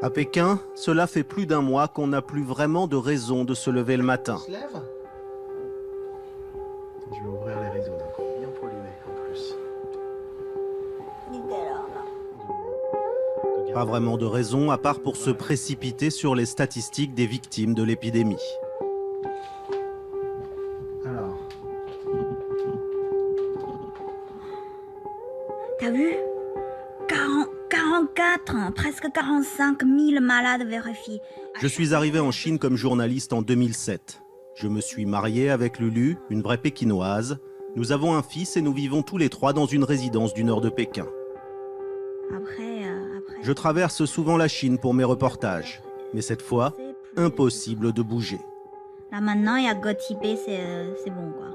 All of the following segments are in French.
À Pékin, cela fait plus d'un mois qu'on n'a plus vraiment de raison de se lever le matin. On se lève ? Je vais ouvrir les rideaux, d'accord. Bien pollué en plus. Pas vraiment de raison, à part pour se précipiter sur les statistiques des victimes de l'épidémie. Alors, T'as vu 44, presque 45 000 malades vérifiés. Je suis arrivé en Chine comme journaliste en 2007. Je me suis marié avec Lulu, une vraie pékinoise. Nous avons un fils et nous vivons tous les trois dans une résidence du nord de Pékin. Après... Je traverse souvent la Chine pour mes reportages. Mais cette fois, impossible de bouger. Là maintenant, il y a Gotibé, c'est bon quoi.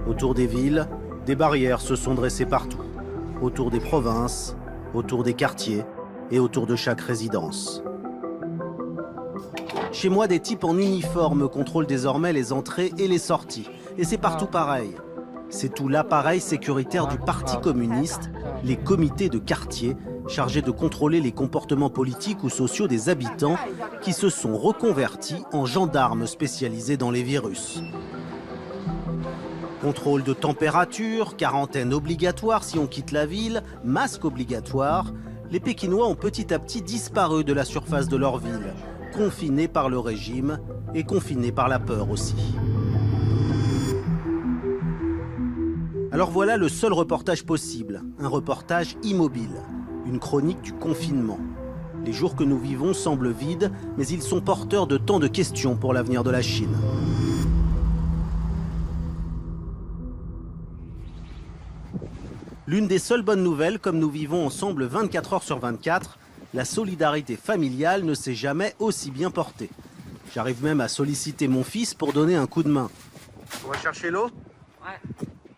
Autour des villes, des barrières se sont dressées partout. Autour des provinces, autour des quartiers et autour de chaque résidence. Chez moi, des types en uniforme contrôlent désormais les entrées et les sorties. Et c'est partout pareil. C'est tout l'appareil sécuritaire du Parti communiste, les comités de quartier, chargés de contrôler les comportements politiques ou sociaux des habitants qui se sont reconvertis en gendarmes spécialisés dans les virus. Contrôle de température, quarantaine obligatoire si on quitte la ville, masque obligatoire. Les Pékinois ont petit à petit disparu de la surface de leur ville, confinés par le régime et confinés par la peur aussi. Alors voilà le seul reportage possible, un reportage immobile, une chronique du confinement. Les jours que nous vivons semblent vides, mais ils sont porteurs de tant de questions pour l'avenir de la Chine. L'une des seules bonnes nouvelles, comme nous vivons ensemble 24 heures sur 24, la solidarité familiale ne s'est jamais aussi bien portée. J'arrive même à solliciter mon fils pour donner un coup de main. On va chercher l'eau ? Ouais.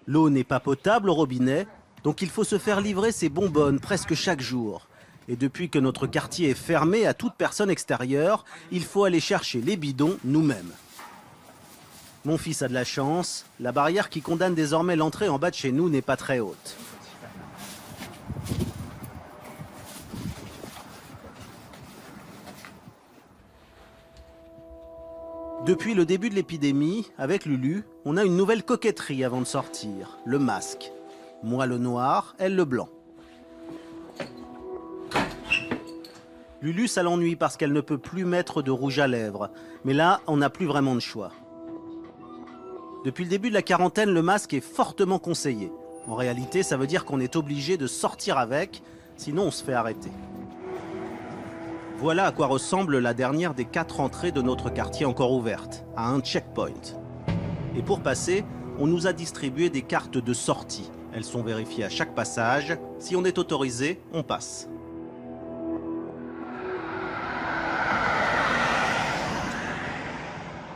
L'eau n'est pas potable au robinet, donc il faut se faire livrer ses bonbonnes presque chaque jour. Et depuis que notre quartier est fermé à toute personne extérieure, il faut aller chercher les bidons nous-mêmes. Mon fils a de la chance, la barrière qui condamne désormais l'entrée en bas de chez nous n'est pas très haute. Depuis le début de l'épidémie, avec Lulu, on a une nouvelle coquetterie avant de sortir, le masque. Moi le noir, elle le blanc. Lulu, ça l'ennuie parce qu'elle ne peut plus mettre de rouge à lèvres. Mais là, on n'a plus vraiment de choix. Depuis le début de la quarantaine, le masque est fortement conseillé. En réalité, ça veut dire qu'on est obligé de sortir avec, sinon on se fait arrêter. Voilà à quoi ressemble la dernière des 4 entrées de notre quartier encore ouverte, à un checkpoint. Et pour passer, on nous a distribué des cartes de sortie. Elles sont vérifiées à chaque passage. Si on est autorisé, on passe.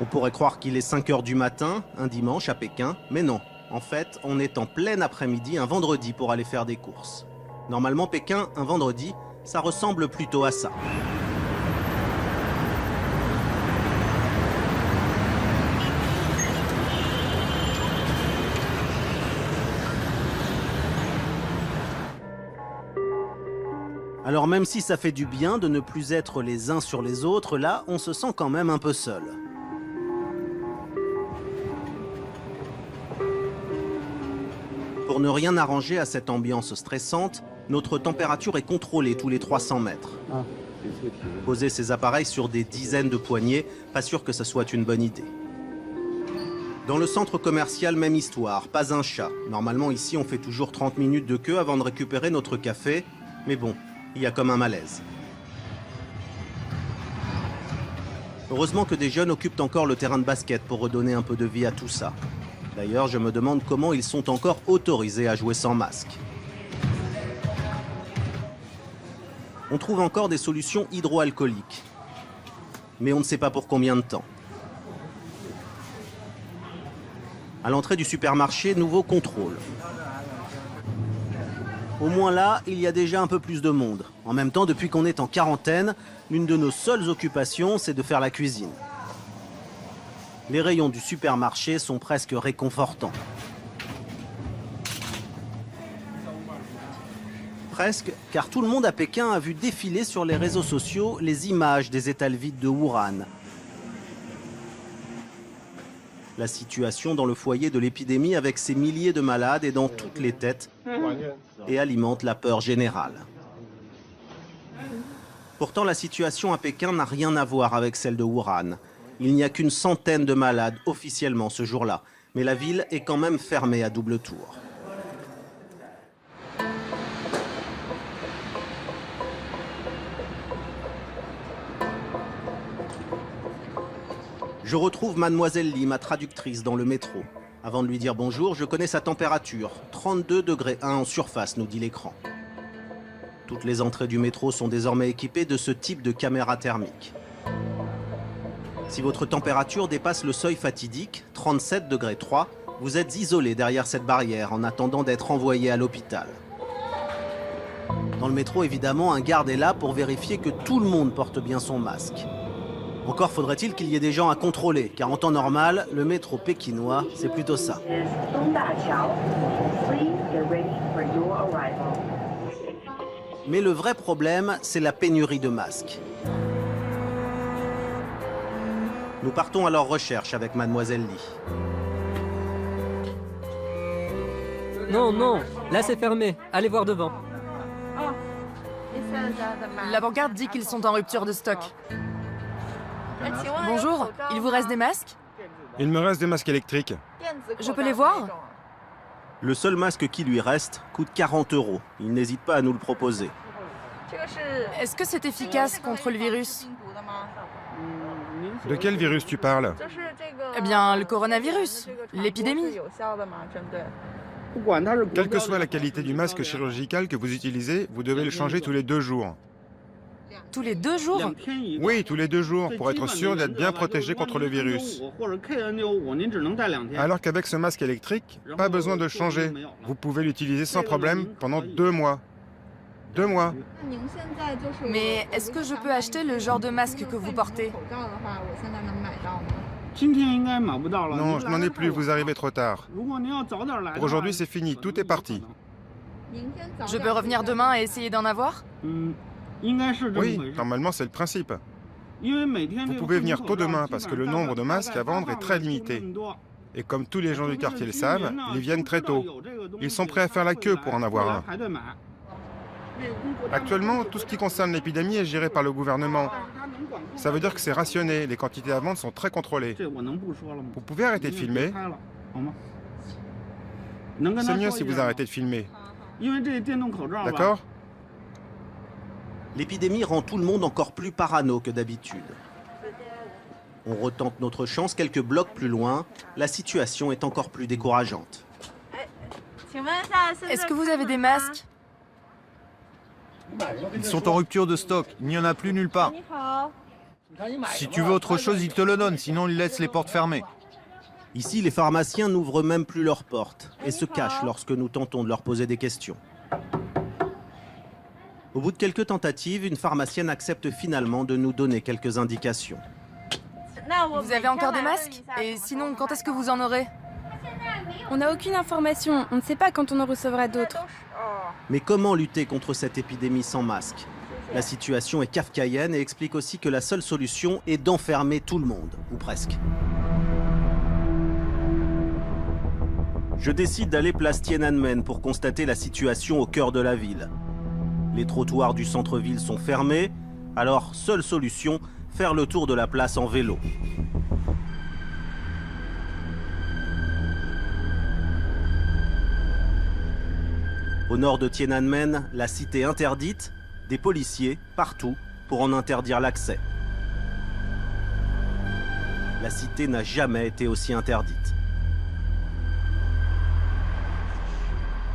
On pourrait croire qu'il est 5 heures du matin, un dimanche à Pékin, mais non. En fait, on est en plein après-midi, un vendredi, pour aller faire des courses. Normalement, Pékin, un vendredi, ça ressemble plutôt à ça. Alors même si ça fait du bien de ne plus être les uns sur les autres, là, on se sent quand même un peu seul. Pour ne rien arranger à cette ambiance stressante, notre température est contrôlée tous les 300 mètres. Poser ces appareils sur des dizaines de poignées, pas sûr que ce soit une bonne idée. Dans le centre commercial, même histoire, pas un chat. Normalement ici on fait toujours 30 minutes de queue avant de récupérer notre café, mais bon, il y a comme un malaise. Heureusement que des jeunes occupent encore le terrain de basket pour redonner un peu de vie à tout ça. D'ailleurs, je me demande comment ils sont encore autorisés à jouer sans masque. On trouve encore des solutions hydroalcooliques. Mais on ne sait pas pour combien de temps. À l'entrée du supermarché, nouveau contrôle. Au moins là, il y a déjà un peu plus de monde. En même temps, depuis qu'on est en quarantaine, l'une de nos seules occupations, c'est de faire la cuisine. Les rayons du supermarché sont presque réconfortants. Presque, car tout le monde à Pékin a vu défiler sur les réseaux sociaux les images des étals vides de Wuhan. La situation dans le foyer de l'épidémie avec ces milliers de malades est dans toutes les têtes et alimente la peur générale. Pourtant, la situation à Pékin n'a rien à voir avec celle de Wuhan. Il n'y a qu'une centaine de malades officiellement ce jour-là, mais la ville est quand même fermée à double tour. Je retrouve Mademoiselle Li, ma traductrice, dans le métro. Avant de lui dire bonjour, je connais sa température. 32 degrés 1 en surface, nous dit l'écran. Toutes les entrées du métro sont désormais équipées de ce type de caméra thermique. Si votre température dépasse le seuil fatidique, 37 degrés 3, vous êtes isolé derrière cette barrière en attendant d'être envoyé à l'hôpital. Dans le métro, évidemment, un garde est là pour vérifier que tout le monde porte bien son masque. Encore faudrait-il qu'il y ait des gens à contrôler, car en temps normal, le métro pékinois, c'est plutôt ça. Mais le vrai problème, c'est la pénurie de masques. Nous partons à leur recherche avec Mademoiselle Li. Non, non, là c'est fermé. Allez voir devant. L'avant-garde dit qu'ils sont en rupture de stock. Bonjour, il vous reste des masques? Il me reste des masques électriques. Je peux les voir? Le seul masque qui lui reste coûte 40 €. Il n'hésite pas à nous le proposer. Est-ce que c'est efficace contre le virus? De quel virus tu parles? Eh bien, le coronavirus, l'épidémie. Quelle que soit la qualité du masque chirurgical que vous utilisez, vous devez le changer tous les 2 jours. Tous les 2 jours? Oui, tous les 2 jours, pour être sûr d'être bien protégé contre le virus. Alors qu'avec ce masque électrique, pas besoin de le changer. Vous pouvez l'utiliser sans problème pendant 2 mois. 2 mois. Mais est-ce que je peux acheter le genre de masque que vous portez? Non, je n'en ai plus, vous arrivez trop tard. Pour aujourd'hui, c'est fini, tout est parti. Je peux revenir demain et essayer d'en avoir? Oui, normalement, c'est le principe. Vous pouvez venir tôt demain parce que le nombre de masques à vendre est très limité. Et comme tous les gens du quartier le savent, ils viennent très tôt. Ils sont prêts à faire la queue pour en avoir un. Actuellement, tout ce qui concerne l'épidémie est géré par le gouvernement. Ça veut dire que c'est rationné, les quantités à vendre sont très contrôlées. Vous pouvez arrêter de filmer? C'est mieux si vous arrêtez de filmer. D'accord? L'épidémie rend tout le monde encore plus parano que d'habitude. On retente notre chance quelques blocs plus loin. La situation est encore plus décourageante. Est-ce que vous avez des masques? Ils sont en rupture de stock, il n'y en a plus nulle part. Si tu veux autre chose, ils te le donnent, sinon ils laissent les portes fermées. Ici, les pharmaciens n'ouvrent même plus leurs portes et se cachent lorsque nous tentons de leur poser des questions. Au bout de quelques tentatives, une pharmacienne accepte finalement de nous donner quelques indications. Vous avez encore des masques? Et sinon, quand est-ce que vous en aurez? On n'a aucune information, on ne sait pas quand on en recevra d'autres. Mais comment lutter contre cette épidémie sans masque? La situation est kafkaïenne et explique aussi que la seule solution est d'enfermer tout le monde, ou presque. Je décide d'aller place Tiananmen pour constater la situation au cœur de la ville. Les trottoirs du centre-ville sont fermés, alors seule solution, faire le tour de la place en vélo. Au nord de Tiananmen, la cité interdite, des policiers partout pour en interdire l'accès. La cité n'a jamais été aussi interdite.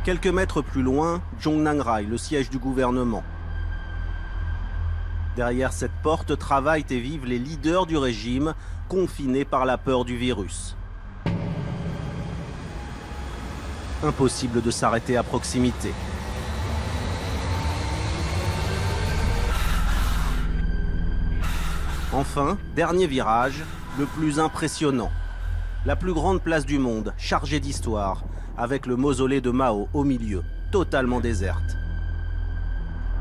Quelques mètres plus loin, Zhongnanrai, le siège du gouvernement. Derrière cette porte travaillent et vivent les leaders du régime, confinés par la peur du virus. Impossible de s'arrêter à proximité. Enfin, dernier virage, le plus impressionnant. La plus grande place du monde, chargée d'histoire, avec le mausolée de Mao au milieu, totalement déserte.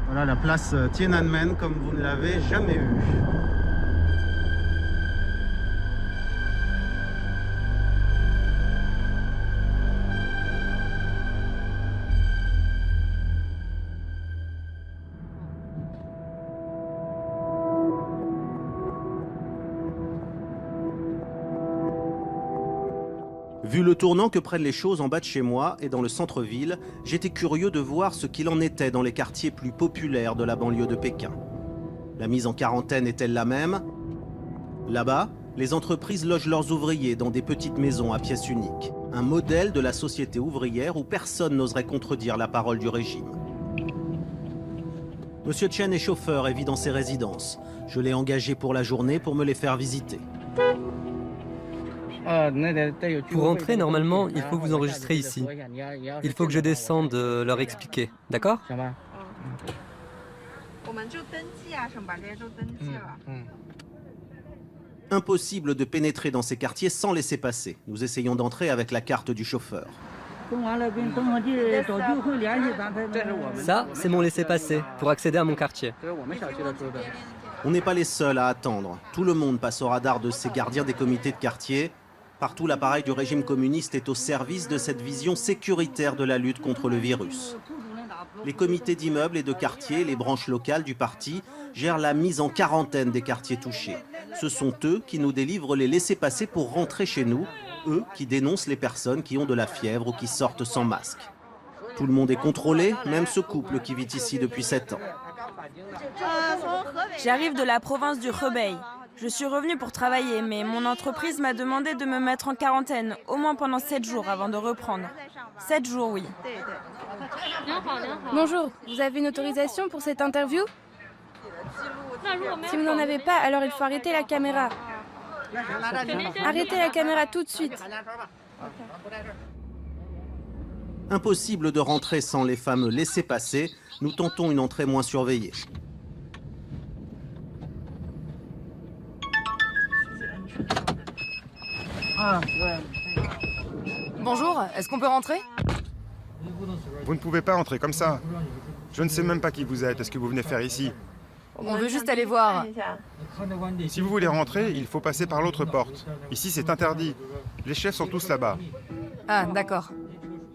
Voilà la place Tiananmen comme vous ne l'avez jamais vue. Vu le tournant que prennent les choses en bas de chez moi et dans le centre-ville, j'étais curieux de voir ce qu'il en était dans les quartiers plus populaires de la banlieue de Pékin. La mise en quarantaine est-elle la même? Là-bas, les entreprises logent leurs ouvriers dans des petites maisons à pièces uniques. Un modèle de la société ouvrière où personne n'oserait contredire la parole du régime. Monsieur Chen est chauffeur et vit dans ses résidences. Je l'ai engagé pour la journée pour me les faire visiter. Pour entrer, normalement, il faut vous enregistrer ici. Il faut que je descende leur expliquer, d'accord? Impossible de pénétrer dans ces quartiers sans laisser passer. Nous essayons d'entrer avec la carte du chauffeur. Ça, c'est mon laissez-passer pour accéder à mon quartier. On n'est pas les seuls à attendre. Tout le monde passe au radar de ces gardiens des comités de quartier. Partout, l'appareil du régime communiste est au service de cette vision sécuritaire de la lutte contre le virus. Les comités d'immeubles et de quartier, les branches locales du parti, gèrent la mise en quarantaine des quartiers touchés. Ce sont eux qui nous délivrent les laissez-passer pour rentrer chez nous, eux qui dénoncent les personnes qui ont de la fièvre ou qui sortent sans masque. Tout le monde est contrôlé, même ce couple qui vit ici depuis 7 ans. J'arrive de la province du Hebei. Je suis revenue pour travailler, mais mon entreprise m'a demandé de me mettre en quarantaine, au moins pendant 7 jours avant de reprendre. 7 jours, oui. Bonjour, vous avez une autorisation pour cette interview? Si vous n'en avez pas, alors il faut arrêter la caméra. Arrêtez la caméra tout de suite. Impossible de rentrer sans les fameux laissez-passer. Nous tentons une entrée moins surveillée. Bonjour, est-ce qu'on peut rentrer? Vous ne pouvez pas entrer comme ça. Je ne sais même pas qui vous êtes. Est-ce que vous venez faire ici? On veut juste aller voir. Si vous voulez rentrer, il faut passer par l'autre porte. Ici, c'est interdit. Les chefs sont tous là-bas. Ah, d'accord.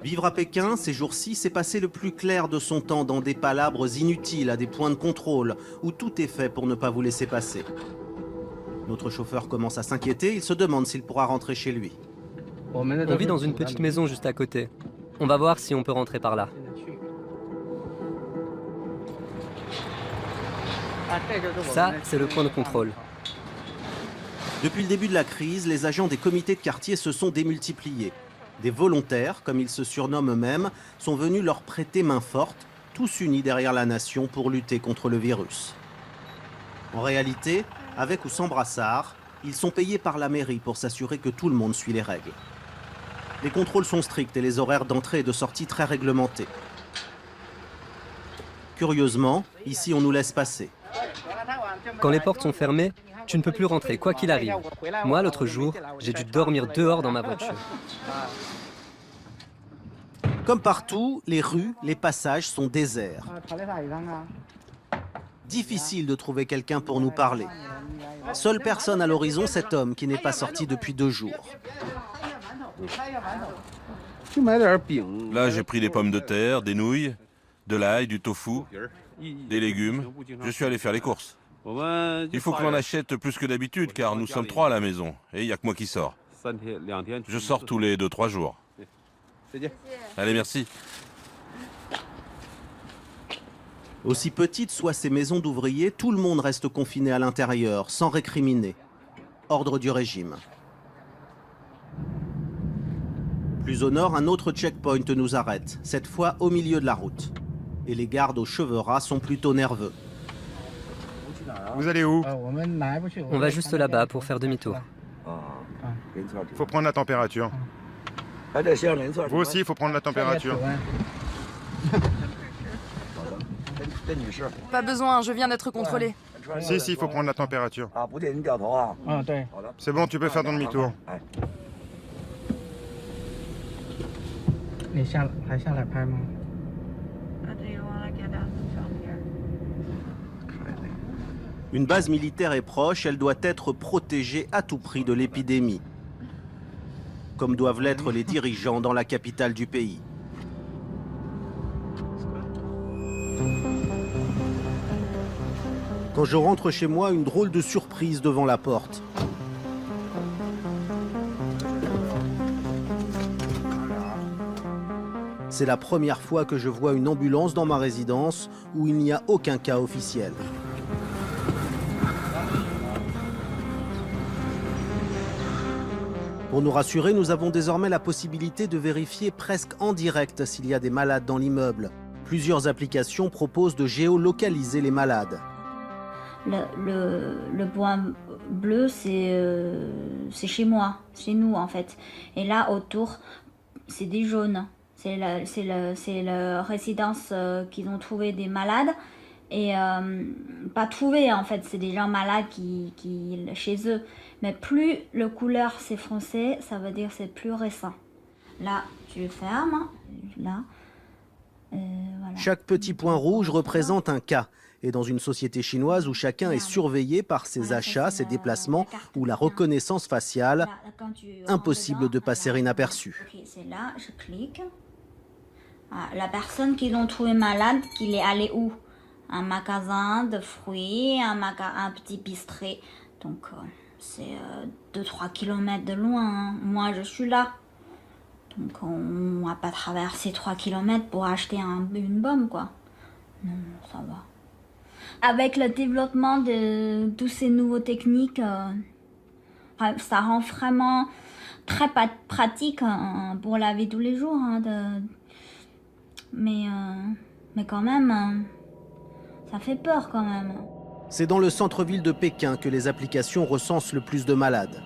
Vivre à Pékin, ces jours-ci, c'est passer le plus clair de son temps dans des palabres inutiles à des points de contrôle, où tout est fait pour ne pas vous laisser passer. Notre chauffeur commence à s'inquiéter, il se demande s'il pourra rentrer chez lui. On vit dans une petite maison juste à côté. On va voir si on peut rentrer par là. Ça, c'est le point de contrôle. Depuis le début de la crise, les agents des comités de quartier se sont démultipliés. Des volontaires, comme ils se surnomment eux-mêmes, sont venus leur prêter main forte, tous unis derrière la nation pour lutter contre le virus. En réalité, avec ou sans brassard, ils sont payés par la mairie pour s'assurer que tout le monde suit les règles. Les contrôles sont stricts et les horaires d'entrée et de sortie très réglementés. Curieusement, ici on nous laisse passer. Quand les portes sont fermées, tu ne peux plus rentrer, quoi qu'il arrive. Moi, l'autre jour, j'ai dû dormir dehors dans ma voiture. Comme partout, les rues, les passages sont déserts. Difficile de trouver quelqu'un pour nous parler. Seule personne à l'horizon, cet homme qui n'est pas sorti depuis 2 jours. Là, j'ai pris des pommes de terre, des nouilles, de l'ail, du tofu, des légumes. Je suis allé faire les courses. Il faut qu'on en achète plus que d'habitude car nous sommes 3 à la maison et il n'y a que moi qui sors. Je sors tous les 2-3 jours. Allez, merci. Aussi petites soient ces maisons d'ouvriers, tout le monde reste confiné à l'intérieur, sans récriminer. Ordre du régime. Plus au nord, un autre checkpoint nous arrête, cette fois au milieu de la route. Et les gardes aux cheveux ras sont plutôt nerveux. Vous allez où? On va juste là-bas pour faire demi-tour. Il faut prendre la température. Vous aussi, il faut prendre la température. Pas besoin, je viens d'être contrôlée. Si, il faut prendre la température. C'est bon, tu peux faire ton demi-tour. Une base militaire est proche, elle doit être protégée à tout prix de l'épidémie, comme doivent l'être les dirigeants dans la capitale du pays. Quand je rentre chez moi, une drôle de surprise devant la porte. C'est la première fois que je vois une ambulance dans ma résidence où il n'y a aucun cas officiel. Pour nous rassurer, nous avons désormais la possibilité de vérifier presque en direct s'il y a des malades dans l'immeuble. Plusieurs applications proposent de géolocaliser les malades. Le point bleu, c'est chez moi, chez nous en fait. Et là, autour, c'est des jaunes. C'est la résidence qu'ils ont trouvé des malades. Et pas trouvé en fait, c'est des gens malades qui chez eux. Mais plus le couleur c'est foncé, ça veut dire c'est plus récent. Là, tu fermes, là. Voilà. Chaque petit point rouge représente un cas. Et dans une société chinoise où chacun est surveillé par ses achats, ses déplacements ou la reconnaissance faciale, impossible de passer inaperçu. Okay, c'est là, je clique. Ah, la personne qu'ils ont trouvé malade, qu'il est allé où? Un magasin de fruits, un petit bistrot. Donc c'est 2-3 km de loin. Hein. Moi, je suis là. Donc on va pas traverser 3 km pour acheter une bombe, quoi. Non, ça va. Avec le développement de tous ces nouveaux techniques, ça rend vraiment très pratique pour la vie de tous les jours. Hein, mais quand même, ça fait peur quand même. C'est dans le centre-ville de Pékin que les applications recensent le plus de malades.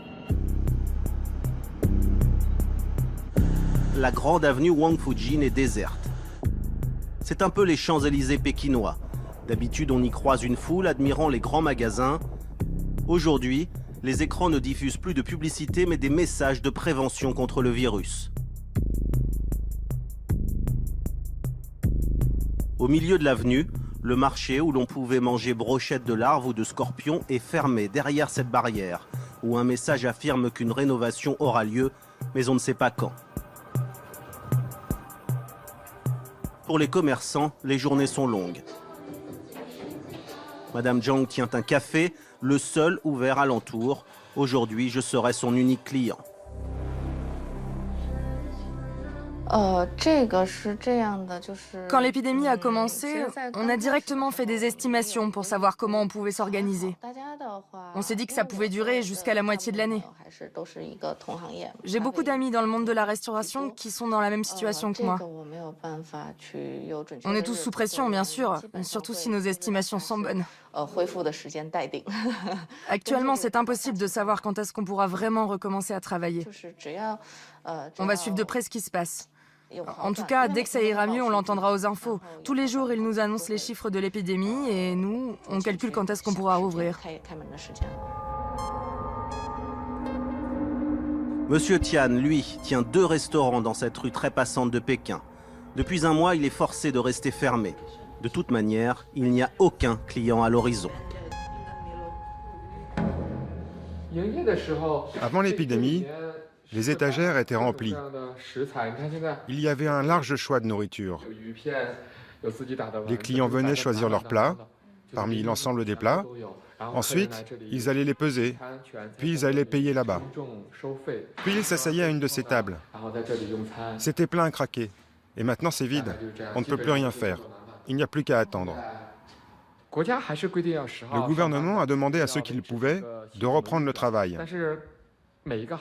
La grande avenue Wang Fujin est déserte. C'est un peu les Champs-Élysées pékinois. D'habitude, on y croise une foule admirant les grands magasins. Aujourd'hui, les écrans ne diffusent plus de publicité, mais des messages de prévention contre le virus. Au milieu de l'avenue, le marché où l'on pouvait manger brochettes de larves ou de scorpions est fermé derrière cette barrière, où un message affirme qu'une rénovation aura lieu, mais on ne sait pas quand. Pour les commerçants, les journées sont longues. Madame Zhang tient un café, le seul ouvert alentour. Aujourd'hui, je serai son unique client. Quand l'épidémie a commencé, on a directement fait des estimations pour savoir comment on pouvait s'organiser. On s'est dit que ça pouvait durer jusqu'à la moitié de l'année. J'ai beaucoup d'amis dans le monde de la restauration qui sont dans la même situation que moi. On est tous sous pression, bien sûr, surtout si nos estimations sont bonnes. Actuellement, c'est impossible de savoir quand est-ce qu'on pourra vraiment recommencer à travailler. On va suivre de près ce qui se passe. En tout cas, dès que ça ira mieux, on l'entendra aux infos. Tous les jours, ils nous annoncent les chiffres de l'épidémie et nous, on calcule quand est-ce qu'on pourra rouvrir. Monsieur Tian, lui, tient 2 restaurants dans cette rue très passante de Pékin. Depuis un mois, il est forcé de rester fermé. De toute manière, il n'y a aucun client à l'horizon. Avant l'épidémie, les étagères étaient remplies. Il y avait un large choix de nourriture. Les clients venaient choisir leurs plats, parmi l'ensemble des plats. Ensuite, ils allaient les peser, puis ils allaient payer là-bas. Puis ils s'asseyaient à une de ces tables. C'était plein à craquer. Et maintenant, c'est vide. On ne peut plus rien faire. Il n'y a plus qu'à attendre. Le gouvernement a demandé à ceux qui le pouvaient de reprendre le travail.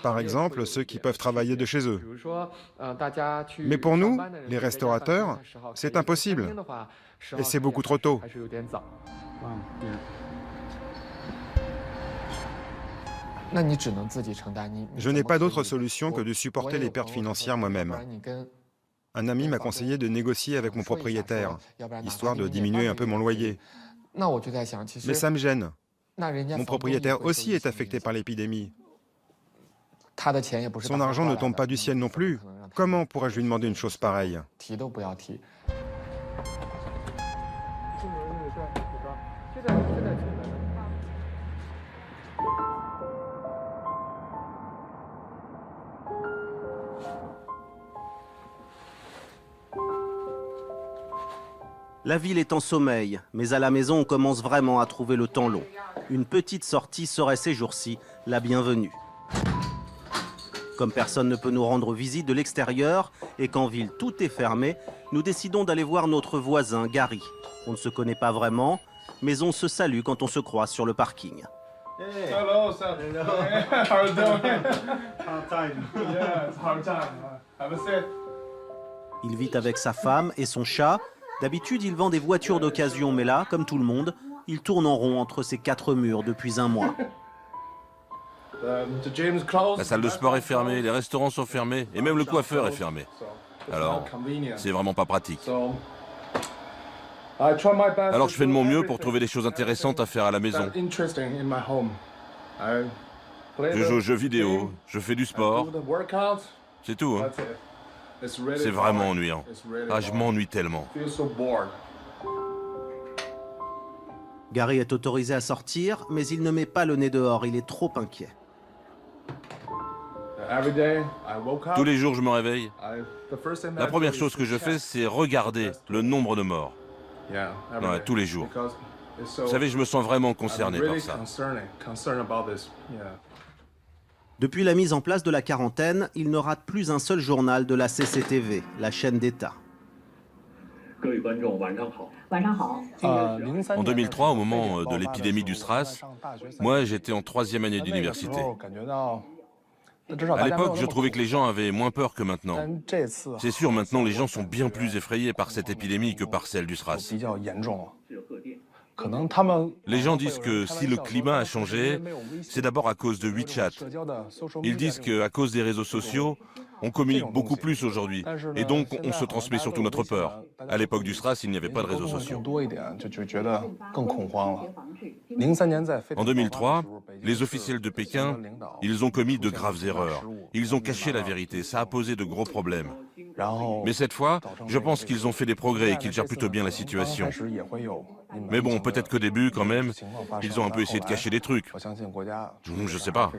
Par exemple, ceux qui peuvent travailler de chez eux. Mais pour nous, les restaurateurs, c'est impossible. Et c'est beaucoup trop tôt. Je n'ai pas d'autre solution que de supporter les pertes financières moi-même. Un ami m'a conseillé de négocier avec mon propriétaire, histoire de diminuer un peu mon loyer. Mais ça me gêne. Mon propriétaire aussi est affecté par l'épidémie. Son argent ne tombe pas du ciel non plus. Comment pourrais-je lui demander une chose pareille? La ville est en sommeil, mais à la maison, on commence vraiment à trouver le temps long. Une petite sortie serait ces jours-ci la bienvenue. Comme personne ne peut nous rendre visite de l'extérieur et qu'en ville tout est fermé, nous décidons d'aller voir notre voisin Gary. On ne se connaît pas vraiment, mais on se salue quand on se croise sur le parking. Hey. Hello, sir. How are you doing? Hard time. Yeah, it's hard time. Have a seat. Il vit avec sa femme et son chat. D'habitude, il vend des voitures d'occasion, mais là, comme tout le monde, il tourne en rond entre ces 4 murs depuis un mois. La salle de sport est fermée, les restaurants sont fermés, et même le coiffeur est fermé. Alors, c'est vraiment pas pratique. Alors je fais de mon mieux pour trouver des choses intéressantes à faire à la maison. Je joue aux jeux vidéo, je fais du sport. C'est tout, hein. C'est vraiment ennuyant. Ah, je m'ennuie tellement. Gary est autorisé à sortir, mais il ne met pas le nez dehors, il est trop inquiet. Tous les jours, je me réveille. La première chose que je fais, c'est regarder le nombre de morts. Ouais, tous les jours. Vous savez, je me sens vraiment concerné par ça. Depuis la mise en place de la quarantaine, il ne rate plus un seul journal de la CCTV, la chaîne d'État. En 2003, au moment de l'épidémie du SRAS, moi j'étais en 3e année d'université. À l'époque, je trouvais que les gens avaient moins peur que maintenant. C'est sûr, maintenant les gens sont bien plus effrayés par cette épidémie que par celle du SRAS. Les gens disent que si le climat a changé, c'est d'abord à cause de WeChat. Ils disent qu'à cause des réseaux sociaux, on communique beaucoup plus aujourd'hui. Et donc, on se transmet surtout notre peur. À l'époque du SRAS, il n'y avait pas de réseaux sociaux. En 2003, les officiels de Pékin, ils ont commis de graves erreurs. Ils ont caché la vérité. Ça a posé de gros problèmes. Mais cette fois, je pense qu'ils ont fait des progrès et qu'ils gèrent plutôt bien la situation. Mais bon, peut-être qu'au début, quand même, ils ont un peu essayé de cacher des trucs. Je sais pas.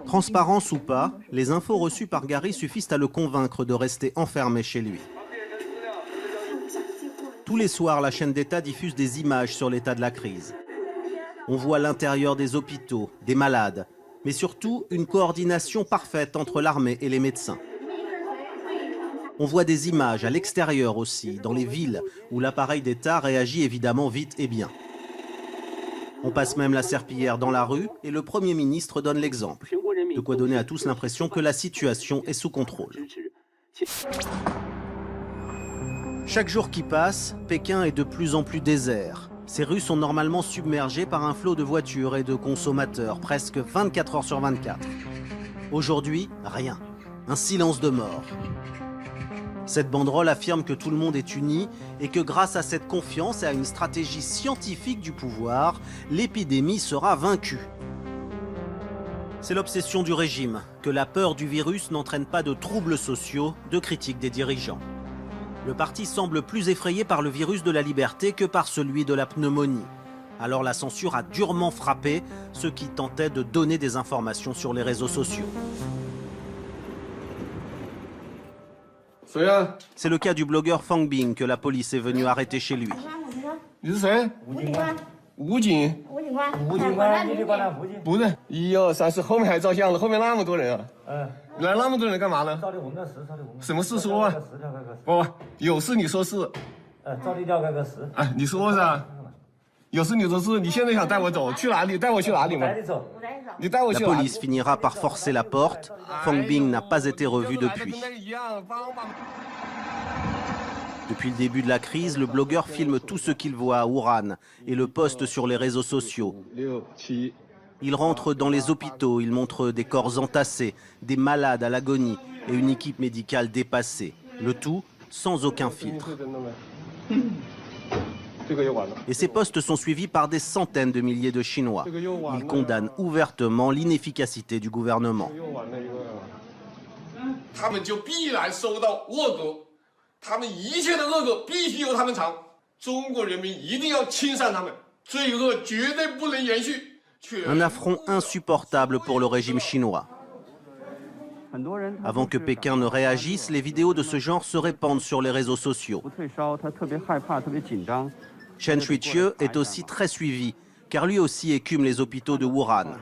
Transparence ou pas, les infos reçues par Gary suffisent à le convaincre de rester enfermé chez lui. Tous les soirs, la chaîne d'État diffuse des images sur l'état de la crise. On voit l'intérieur des hôpitaux, des malades, mais surtout une coordination parfaite entre l'armée et les médecins. On voit des images à l'extérieur aussi, dans les villes, où l'appareil d'État réagit évidemment vite et bien. On passe même la serpillière dans la rue et le Premier ministre donne l'exemple. De quoi donner à tous l'impression que la situation est sous contrôle. Chaque jour qui passe, Pékin est de plus en plus désert. Ces rues sont normalement submergées par un flot de voitures et de consommateurs, presque 24 heures sur 24. Aujourd'hui, rien. Un silence de mort. Cette banderole affirme que tout le monde est uni et que grâce à cette confiance et à une stratégie scientifique du pouvoir, l'épidémie sera vaincue. C'est l'obsession du régime, que la peur du virus n'entraîne pas de troubles sociaux, de critiques des dirigeants. Le parti semble plus effrayé par le virus de la liberté que par celui de la pneumonie. Alors la censure a durement frappé ceux qui tentaient de donner des informations sur les réseaux sociaux. C'est le cas du blogueur Fang Bing que la police est venue arrêter chez lui. La police finira par forcer la porte. Fang Bing n'a pas été revu depuis. Depuis le début de la crise, le blogueur filme tout ce qu'il voit à Wuhan et le poste sur les réseaux sociaux. Il rentre dans les hôpitaux, il montre des corps entassés, des malades à l'agonie et une équipe médicale dépassée. Le tout sans aucun filtre. Et ces posts sont suivis par des centaines de milliers de Chinois. Ils condamnent ouvertement l'inefficacité du gouvernement. Un affront insupportable pour le régime chinois. Avant que Pékin ne réagisse, les vidéos de ce genre se répandent sur les réseaux sociaux. Chen Shuiqiu est aussi très suivi, car lui aussi écume les hôpitaux de Wuhan.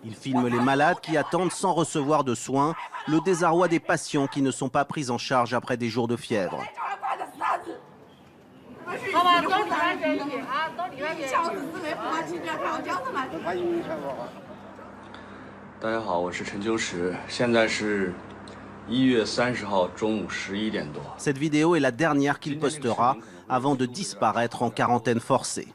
Il filme les malades qui attendent sans recevoir de soins, le désarroi des patients qui ne sont pas pris en charge après des jours de fièvre. Cette vidéo est la dernière qu'il postera avant de disparaître en quarantaine forcée.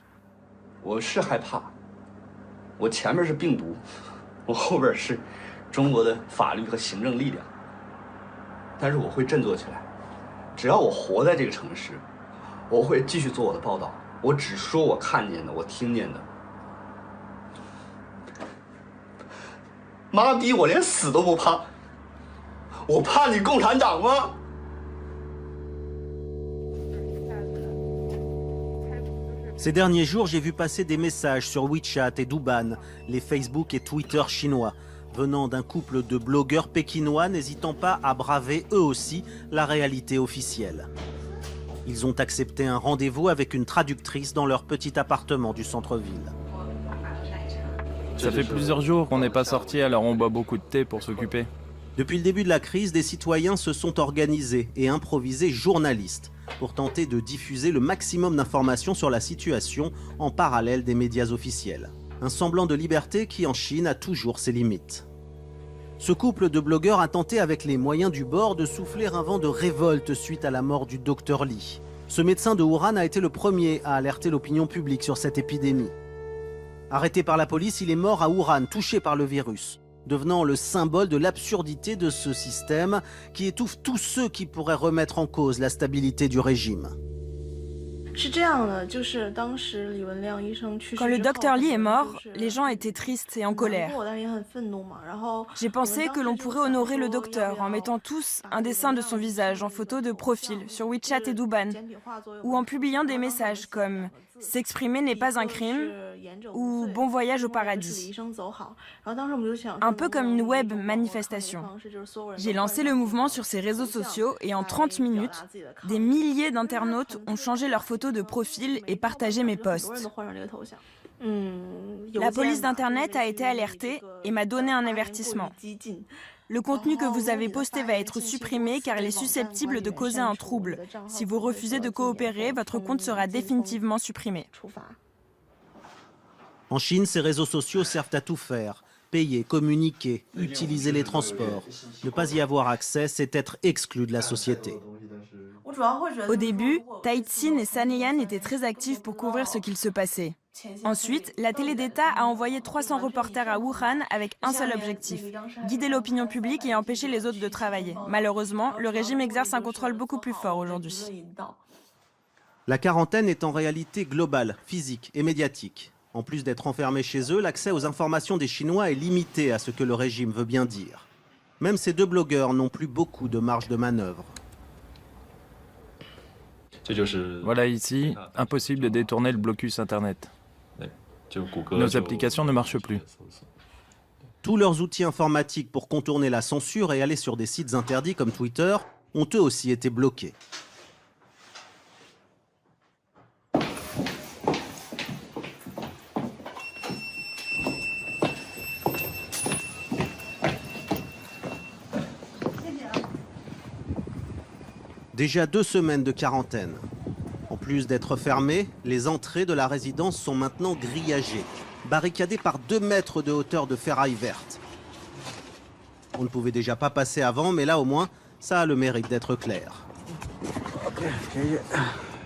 Ces derniers jours, j'ai vu passer des messages sur WeChat et Douban, les Facebook et Twitter chinois, venant d'un couple de blogueurs pékinois n'hésitant pas à braver eux aussi la réalité officielle. Ils ont accepté un rendez-vous avec une traductrice dans leur petit appartement du centre-ville. Ça fait plusieurs jours qu'on n'est pas sorti, alors on boit beaucoup de thé pour s'occuper. Depuis le début de la crise, des citoyens se sont organisés et improvisés journalistes pour tenter de diffuser le maximum d'informations sur la situation en parallèle des médias officiels. Un semblant de liberté qui, en Chine, a toujours ses limites. Ce couple de blogueurs a tenté avec les moyens du bord de souffler un vent de révolte suite à la mort du docteur Li. Ce médecin de Wuhan a été le premier à alerter l'opinion publique sur cette épidémie. Arrêté par la police, il est mort à Wuhan, touché par le virus, devenant le symbole de l'absurdité de ce système qui étouffe tous ceux qui pourraient remettre en cause la stabilité du régime. Quand le docteur Li est mort, les gens étaient tristes et en colère. J'ai pensé que l'on pourrait honorer le docteur en mettant tous un dessin de son visage en photo de profil sur WeChat et Douban, ou en publiant des messages comme « S'exprimer n'est pas un crime » ou « Bon voyage au paradis ». Un peu comme une web manifestation. J'ai lancé le mouvement sur ces réseaux sociaux et en 30 minutes, des milliers d'internautes ont changé leur photo de profil et partagé mes posts. La police d'Internet a été alertée et m'a donné un avertissement. Le contenu que vous avez posté va être supprimé car il est susceptible de causer un trouble. Si vous refusez de coopérer, votre compte sera définitivement supprimé. En Chine, ces réseaux sociaux servent à tout faire. Payer, communiquer, utiliser les transports. Ne pas y avoir accès, c'est être exclu de la société. Au début, Taïtsin et Saneyan étaient très actifs pour couvrir ce qu'il se passait. Ensuite, la télé d'État a envoyé 300 reporters à Wuhan avec un seul objectif, guider l'opinion publique et empêcher les autres de travailler. Malheureusement, le régime exerce un contrôle beaucoup plus fort aujourd'hui. La quarantaine est en réalité globale, physique et médiatique. En plus d'être enfermés chez eux, l'accès aux informations des Chinois est limité à ce que le régime veut bien dire. Même ces deux blogueurs n'ont plus beaucoup de marge de manœuvre. Voilà ici, impossible de détourner le blocus Internet. Nos applications ne marchent plus. Tous leurs outils informatiques pour contourner la censure et aller sur des sites interdits comme Twitter ont eux aussi été bloqués. Déjà 2 semaines de quarantaine. En plus d'être fermées, les entrées de la résidence sont maintenant grillagées, barricadées par 2 mètres de hauteur de ferraille verte. On ne pouvait déjà pas passer avant, mais là au moins, ça a le mérite d'être clair.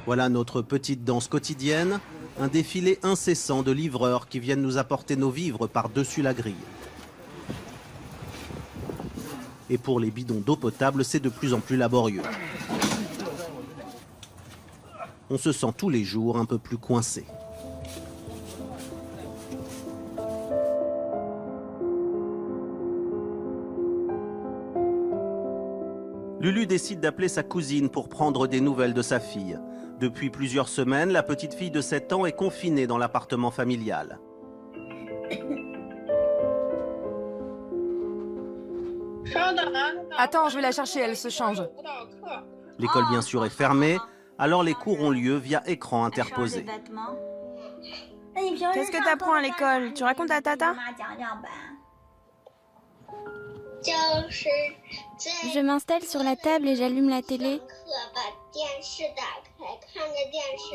Voilà notre petite danse quotidienne, un défilé incessant de livreurs qui viennent nous apporter nos vivres par-dessus la grille. Et pour les bidons d'eau potable, c'est de plus en plus laborieux. On se sent tous les jours un peu plus coincé. Lulu décide d'appeler sa cousine pour prendre des nouvelles de sa fille. Depuis plusieurs semaines, la petite fille de 7 ans est confinée dans l'appartement familial. Attends, je vais la chercher, elle se change. L'école bien sûr est fermée, alors les cours ont lieu via écran interposé. Qu'est-ce que tu apprends à l'école? Tu racontes à Tata? Je m'installe sur la table et j'allume la télé.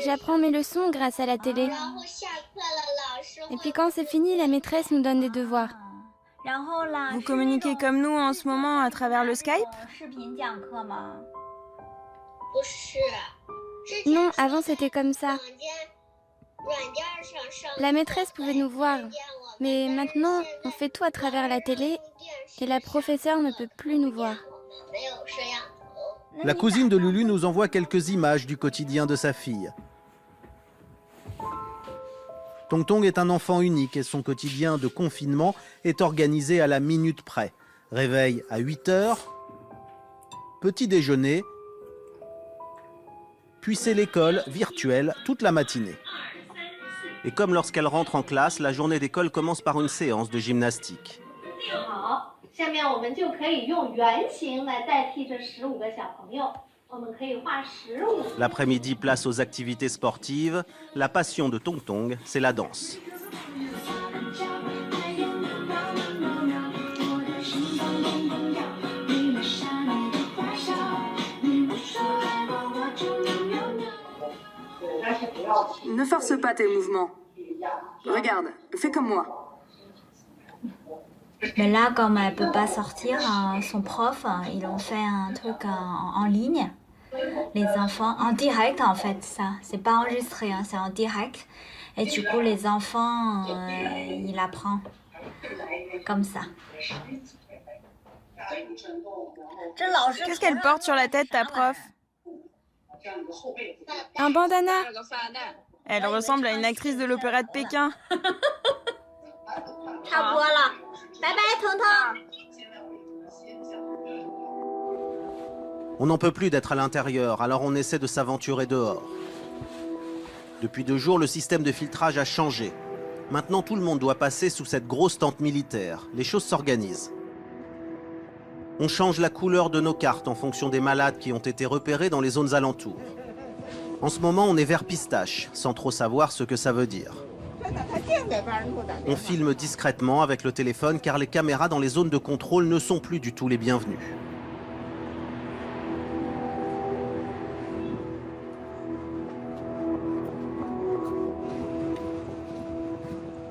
J'apprends mes leçons grâce à la télé. Et puis quand c'est fini, la maîtresse nous donne des devoirs. Vous communiquez comme nous en ce moment à travers le Skype? Non, avant c'était comme ça. La maîtresse pouvait nous voir, mais maintenant on fait tout à travers la télé et la professeure ne peut plus nous voir. La cousine de Lulu nous envoie quelques images du quotidien de sa fille. Tong Tong est un enfant unique et son quotidien de confinement est organisé à la minute près. Réveil à 8 h, petit déjeuner, puis c'est l'école virtuelle toute la matinée. Et comme lorsqu'elle rentre en classe, la journée d'école commence par une séance de gymnastique. L'après-midi, place aux activités sportives. La passion de Tong Tong, c'est la danse. Ne force pas tes mouvements. Regarde, fais comme moi. Mais là, comme elle ne peut pas sortir, son prof, ils ont fait un truc en ligne. Les enfants, en direct en fait, ça. C'est pas enregistré, hein, c'est en direct. Et du coup, les enfants, il apprend comme ça. Qu'est-ce qu'elle porte sur la tête, ta prof? Un bandana. Elle ressemble à une actrice de l'opéra de Pékin. On n'en peut plus d'être à l'intérieur, alors on essaie de s'aventurer dehors. Depuis 2 jours, le système de filtrage a changé. Maintenant, tout le monde doit passer sous cette grosse tente militaire. Les choses s'organisent. On change la couleur de nos cartes en fonction des malades qui ont été repérés dans les zones alentours. En ce moment, on est vert pistache, sans trop savoir ce que ça veut dire. On filme discrètement avec le téléphone car les caméras dans les zones de contrôle ne sont plus du tout les bienvenues.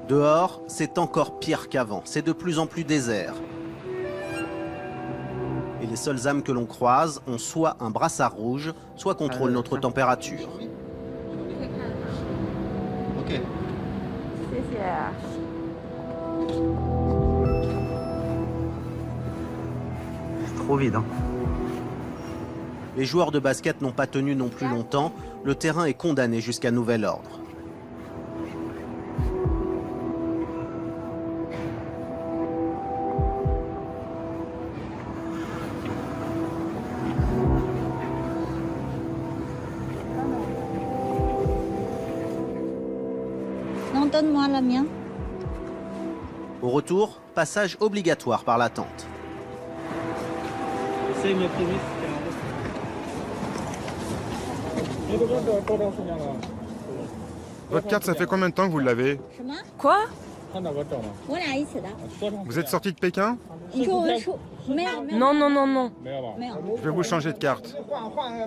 Dehors, c'est encore pire qu'avant. C'est de plus en plus désert. Et les seules âmes que l'on croise ont soit un brassard rouge, soit contrôlent notre température. Ok. C'est trop vide, hein. Les joueurs de basket n'ont pas tenu non plus longtemps. Le terrain est condamné jusqu'à nouvel ordre. Non, donne-moi la mienne. Au retour, passage obligatoire par la tente. Votre carte, ça fait combien de temps que vous l'avez? Quoi? Vous êtes sorti de Pékin? Non, non, non, non. Je vais vous changer de carte.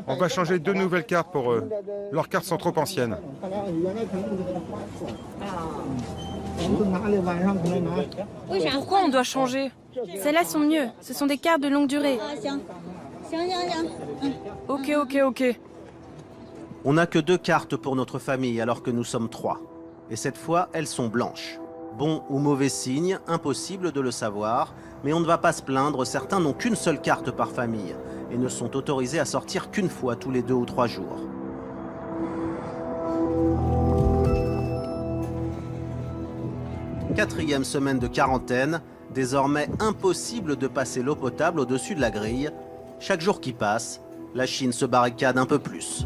On va changer 2 nouvelles cartes pour eux. Leurs cartes sont trop anciennes. Pourquoi on doit changer? Celles-là sont mieux. Ce sont des cartes de longue durée. Ok. On n'a que 2 cartes pour notre famille alors que nous sommes 3. Et cette fois, elles sont blanches. Bon ou mauvais signe, impossible de le savoir, mais on ne va pas se plaindre, certains n'ont qu'une seule carte par famille et ne sont autorisés à sortir qu'une fois tous les 2 ou 3 jours. Quatrième semaine de quarantaine, désormais impossible de passer l'eau potable au-dessus de la grille. Chaque jour qui passe, la Chine se barricade un peu plus.